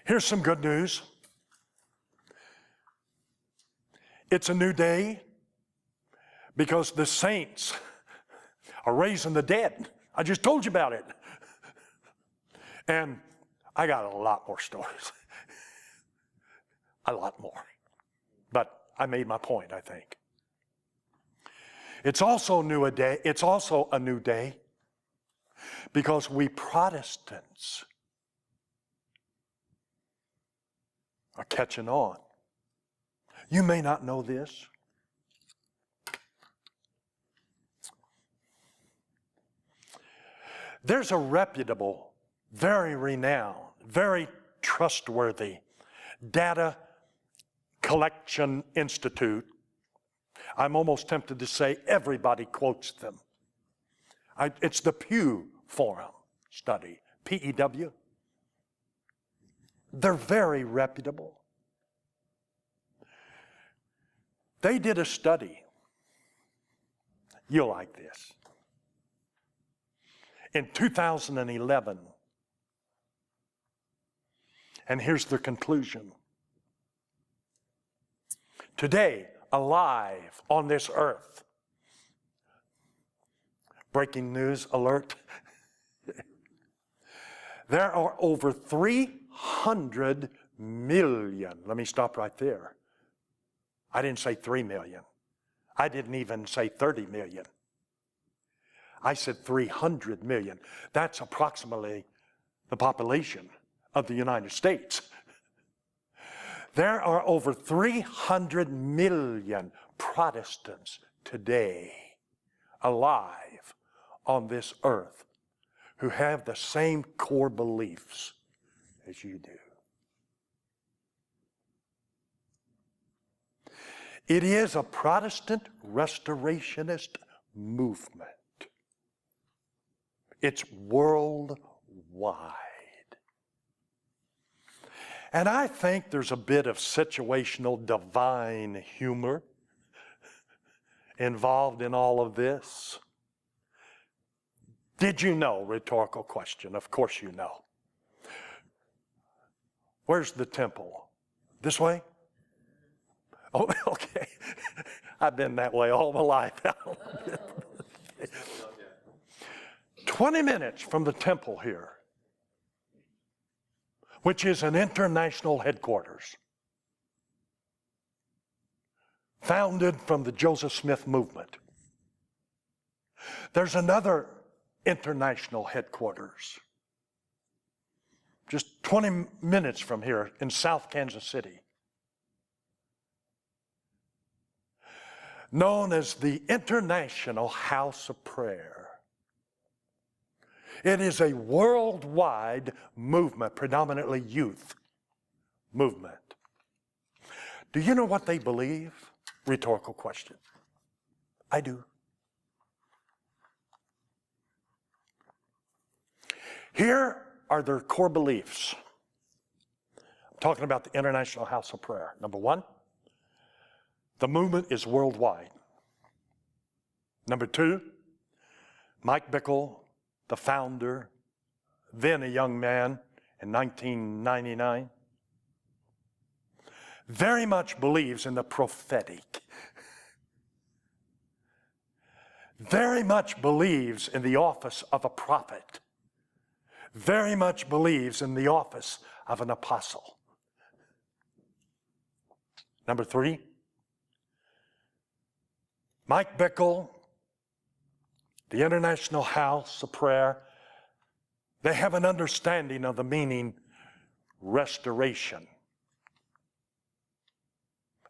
Here's some good news. It's a new day because the saints are raising the dead. I just told you about it. And I got a lot more stories. A lot more. But I made my point, I think. It's also a new day because we Protestants are catching on. You may not know this. There's a reputable, very renowned, very trustworthy data collection institute. I'm almost tempted to say everybody quotes them. It's the Pew Forum study, P-E-W. They're very reputable. They did a study. You'll like this. In 2011, and here's the conclusion. Today, alive on this earth, breaking news alert, there are over 300 million. Let me stop right there. I didn't say 3 million. I didn't even say 30 million. I said 300 million. That's approximately the population of the United States. There are over 300 million Protestants today alive on this earth who have the same core beliefs as you do. It is a Protestant restorationist movement. It's worldwide. And I think there's a bit of situational divine humor involved in all of this. Did you know? Rhetorical question. Of course you know. Where's the temple? This way? Oh, okay. I've been that way all my life. 20 minutes from the temple here, which is an international headquarters, founded from the Joseph Smith movement. There's another international headquarters, just 20 minutes from here in South Kansas City, known as the International House of Prayer. It is a worldwide movement, predominantly youth movement. Do you know what they believe? Rhetorical question. I do. Here are their core beliefs. I'm talking about the International House of Prayer. Number one, the movement is worldwide. Number two, Mike Bickle, the founder, then a young man in 1999, very much believes in the prophetic. Very much believes in the office of a prophet. Very much believes in the office of an apostle. Number three, Mike Bickle, the International House of Prayer, they have an understanding of the meaning restoration.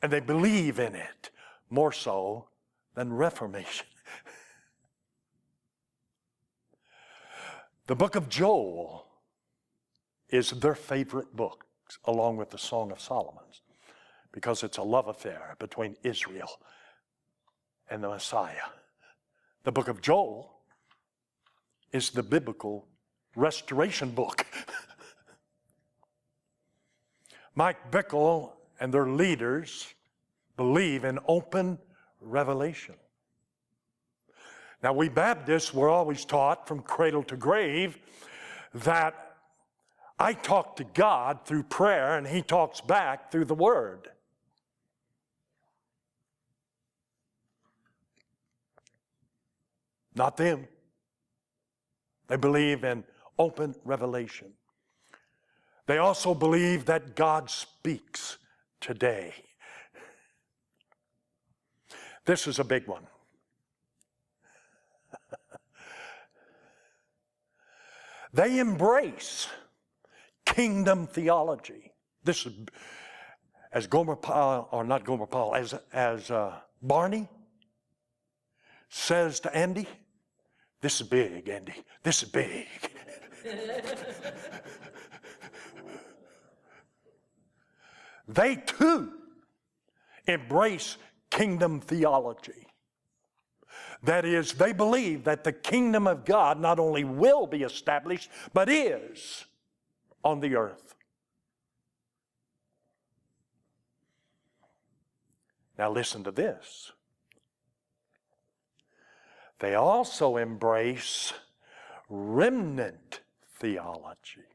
And they believe in it more so than reformation. The book of Joel is their favorite book, along with the Song of Solomon, because it's a love affair between Israel and the Messiah. The book of Joel is the biblical restoration book. Mike Bickle and their leaders believe in open revelation. Now, we Baptists were always taught from cradle to grave that I talk to God through prayer, and He talks back through the Word. Not them. They believe in open revelation. They also believe that God speaks today. This is a big one. They embrace kingdom theology. This is, as Gomer Powell, or not Gomer Powell, as Barney says to Andy, this is big, Andy. This is big. They too embrace kingdom theology. That is, they believe that the kingdom of God not only will be established, but is on the earth. Now listen to this. They also embrace remnant theology.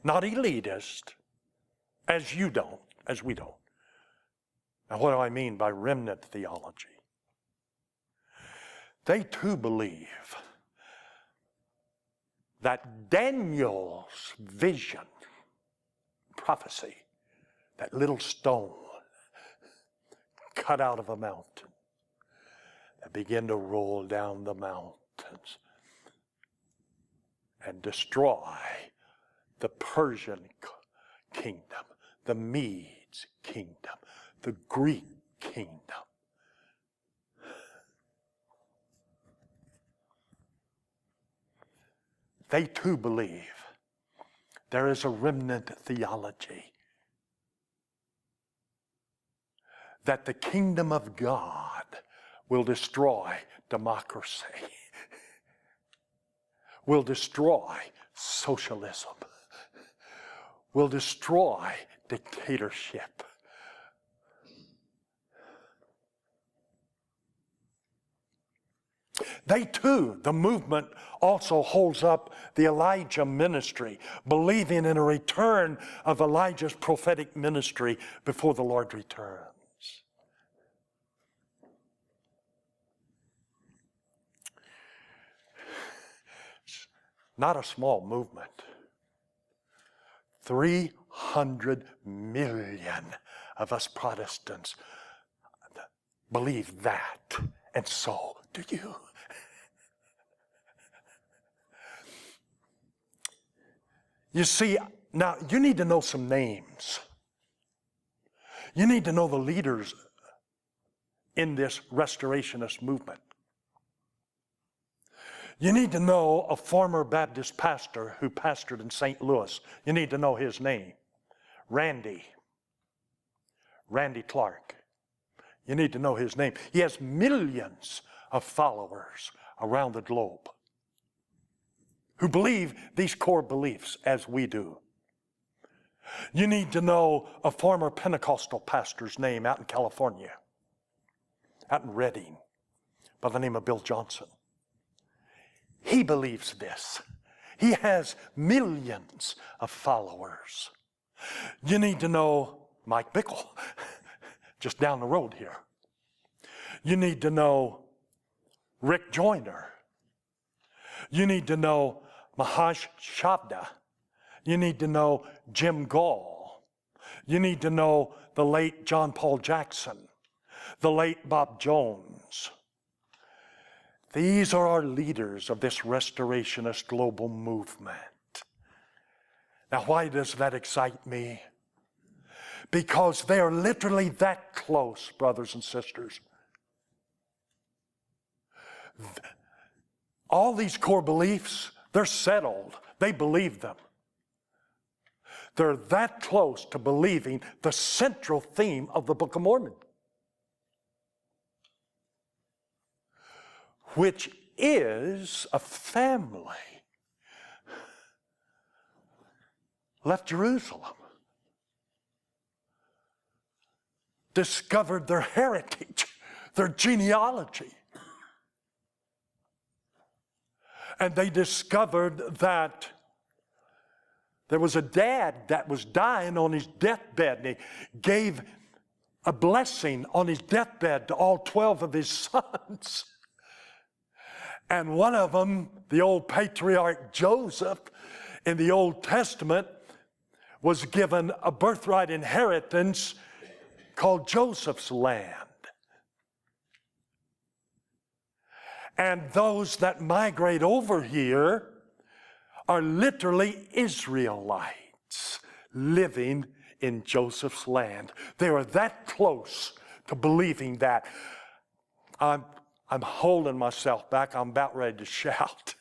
Not elitist, as you don't, as we don't. Now what do I mean by remnant theology? They too believe that Daniel's vision, prophecy, that little stone cut out of a mountain that began to roll down the mountains and destroy the Persian kingdom, the Medes kingdom, the Greek kingdom. They too believe there is a remnant theology, that the kingdom of God will destroy democracy, will destroy socialism, will destroy dictatorship. They too, the movement also holds up the Elijah ministry, believing in a return of Elijah's prophetic ministry before the Lord returns. It's not a small movement. 300 million of us Protestants believe that, and so do you. You see, now you need to know some names. You need to know the leaders in this restorationist movement. You need to know a former Baptist pastor who pastored in St. Louis. You need to know his name. Randy Clark. You need to know his name. He has millions of followers around the globe who believe these core beliefs as we do. You need to know a former Pentecostal pastor's name out in California, out in Redding, by the name of Bill Johnson. He believes this. He has millions of followers. You need to know Mike Bickle, just down the road here. You need to know Rick Joyner. You need to know Mahesh Chavda. You need to know Jim Gall. You need to know the late John Paul Jackson, the late Bob Jones. These are our leaders of this restorationist global movement. Now, why does that excite me? Because they are literally that close, brothers and sisters. All these core beliefs, they're settled. They believe them. They're that close to believing the central theme of the Book of Mormon, which is a family left Jerusalem, discovered their heritage, their genealogy. And they discovered that There was a dad that was dying on his deathbed, and he gave a blessing on his deathbed to all 12 of his sons. And one of them, the old patriarch Joseph in the Old Testament, was given a birthright inheritance called Joseph's land. And those that migrate over here are literally Israelites living in Joseph's land. They are that close to believing that. I'm holding myself back. I'm about ready to shout.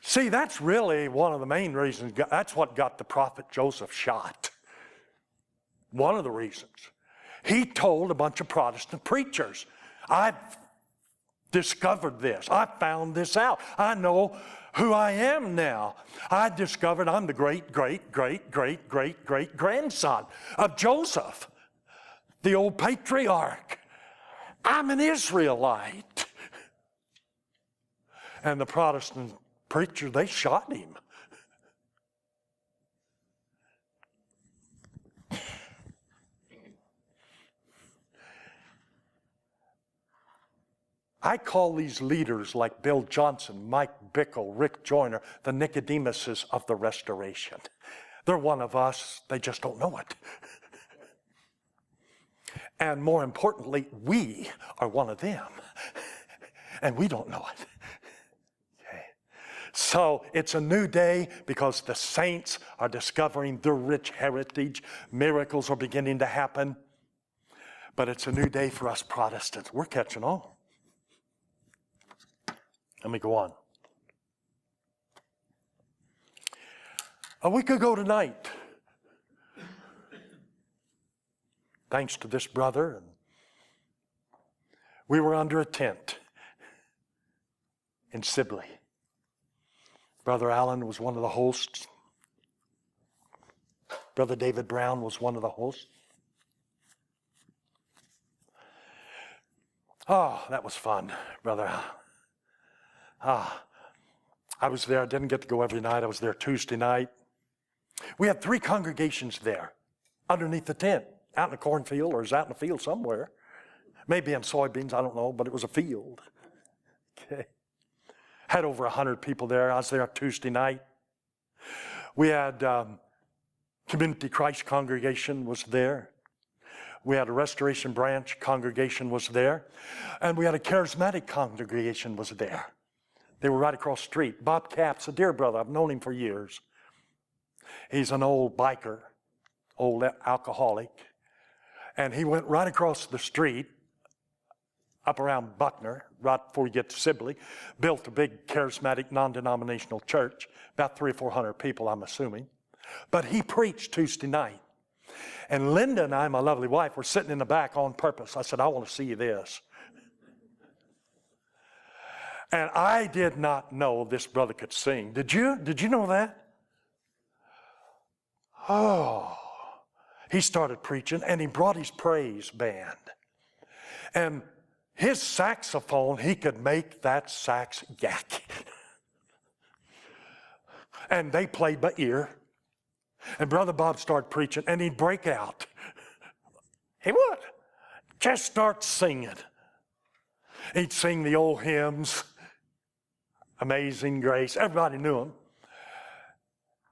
See, that's really one of the main reasons. That's what got the prophet Joseph shot. One of the reasons. He told a bunch of Protestant preachers, I've discovered this. I found this out. I know who I am now. I discovered I'm the great-great-great-great-great-great-grandson of Joseph, the old patriarch. I'm an Israelite. And the Protestant preacher, they shot him. I call these leaders like Bill Johnson, Mike Bickle, Rick Joyner, the Nicodemuses of the Restoration. They're one of us, they just don't know it. And more importantly, we are one of them. And we don't know it. Okay. So it's a new day because the saints are discovering their rich heritage. Miracles are beginning to happen. But it's a new day for us Protestants. We're catching on. Let me go on. A week ago tonight, thanks to this brother, we were under a tent in Sibley. Brother Allen was one of the hosts. Brother David Brown was one of the hosts. Oh, that was fun, Brother Allen. I was there. I didn't get to go every night. I was there Tuesday night. We had 3 congregations there underneath the tent, out in a cornfield, or it was out in a field somewhere. Maybe in soybeans, I don't know, but it was a field. Okay. Had over 100 people there. I was there Tuesday night. We had Community Christ congregation was there. We had a Restoration Branch congregation was there. And we had a Charismatic congregation was there. They were right across the street. Bob Capps, a dear brother. I've known him for years. He's an old biker, old alcoholic. And he went right across the street, up around Buckner, right before you get to Sibley, built a big charismatic non-denominational church, about 300 or 400 people, I'm assuming. But he preached Tuesday night. And Linda and I, my lovely wife, were sitting in the back on purpose. I said, I want to see this. And I did not know this brother could sing. Did you? Did you know that? Oh. He started preaching, and he brought his praise band. And his saxophone, he could make that sax yak. And they played by ear. And Brother Bob started preaching, and he'd break out. He would. Just start singing. He'd sing the old hymns. Amazing Grace. Everybody knew him.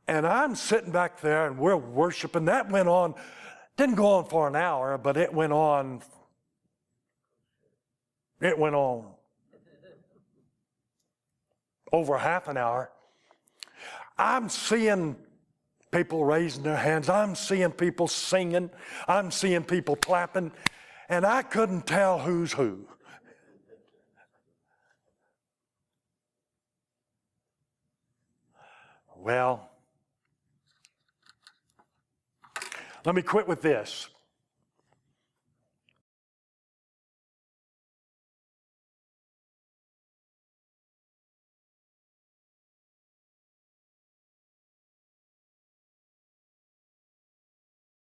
And I'm sitting back there, and we're worshiping. That went on, didn't go on for an hour, but it went on. It went on over half an hour. I'm seeing people raising their hands. I'm seeing people singing. I'm seeing people clapping. And I couldn't tell who's who. Well, let me quit with this.